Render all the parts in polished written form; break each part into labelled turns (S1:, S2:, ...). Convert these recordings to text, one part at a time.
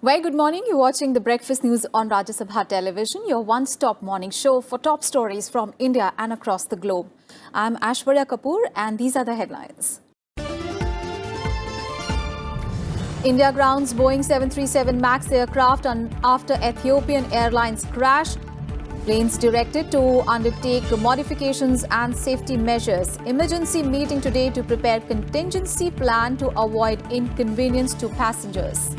S1: Very good morning. You're watching the Breakfast News on Rajya Sabha Television, your one-stop morning show for top stories from India and across the globe. I'm Aishwarya Kapoor and these are the headlines. India grounds Boeing 737 MAX aircraft after Ethiopian Airlines crash. Planes directed to undertake modifications and safety measures. Emergency meeting today to prepare contingency plan to avoid inconvenience to passengers.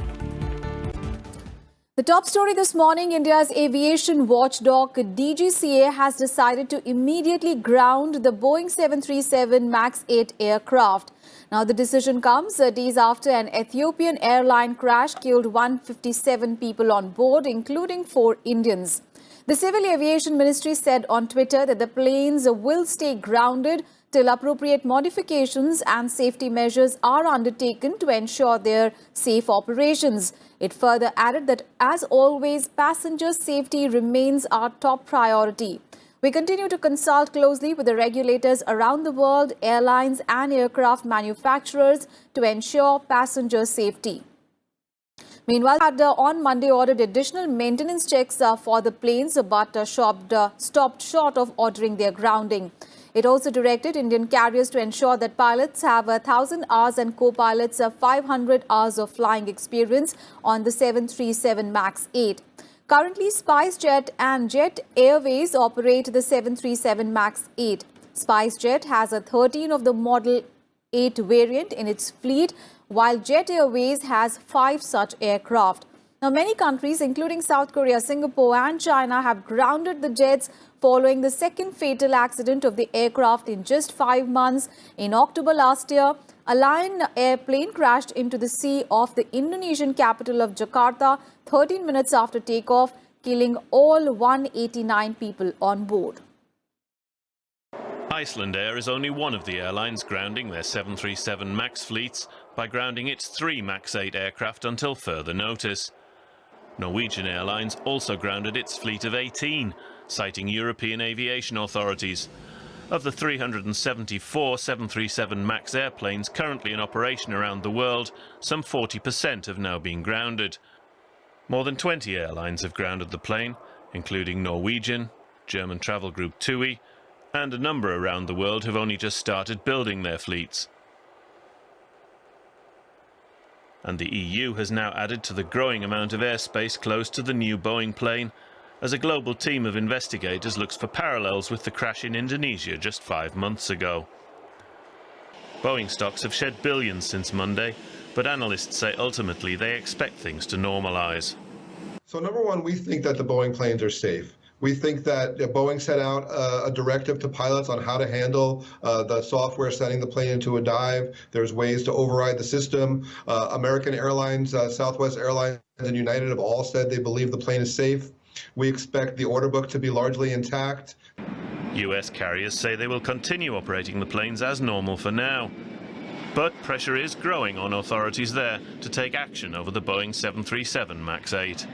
S1: The top story this morning, India's aviation watchdog DGCA has decided to immediately ground the Boeing 737 MAX 8 aircraft. Now, the decision comes days after an Ethiopian airline crash killed 157 people on board, including 4 Indians. The Civil Aviation Ministry said on Twitter that the planes will stay grounded till appropriate modifications and safety measures are undertaken to ensure their safe operations. It further added that, as always, passenger safety remains our top priority. We continue to consult closely with the regulators around the world, airlines and aircraft manufacturers to ensure passenger safety. Meanwhile, on Monday ordered additional maintenance checks for the planes but stopped short of ordering their grounding. It also directed Indian carriers to ensure that pilots have 1,000 hours and co-pilots 500 hours of flying experience on the 737 MAX 8. Currently, SpiceJet and Jet Airways operate the 737 MAX 8. SpiceJet has a 13 of the Model 8 variant in its fleet, while Jet Airways has 5 such aircraft. Now, many countries, including South Korea, Singapore and China, have grounded the jets following the second fatal accident of the aircraft in just 5 months. In October last year, a Lion airplane crashed into the sea off the Indonesian capital of Jakarta 13 minutes after takeoff, killing all 189 people on board.
S2: Iceland Air is only one of the airlines grounding their 737 MAX fleets by grounding its 3 MAX 8 aircraft until further notice. Norwegian Airlines also grounded its fleet of 18, citing European aviation authorities. Of the 374 737 MAX airplanes currently in operation around the world, some 40% have now been grounded. More than 20 airlines have grounded the plane, including Norwegian, German travel group TUI, and a number around the world have only just started building their fleets. And the EU has now added to the growing amount of airspace close to the new Boeing plane, as a global team of investigators looks for parallels with the crash in Indonesia just 5 months ago. Boeing stocks have shed billions since Monday, but analysts say ultimately they expect things to normalise.
S3: So number one, we think that the Boeing planes are safe. We think that Boeing set out a directive to pilots on how to handle the software setting the plane into a dive. There's ways to override the system. American Airlines, Southwest Airlines, and United have all said they believe the plane is safe. We expect the order book to be largely intact.
S2: US carriers say they will continue operating the planes as normal for now. But pressure is growing on authorities there to take action over the Boeing 737 MAX 8.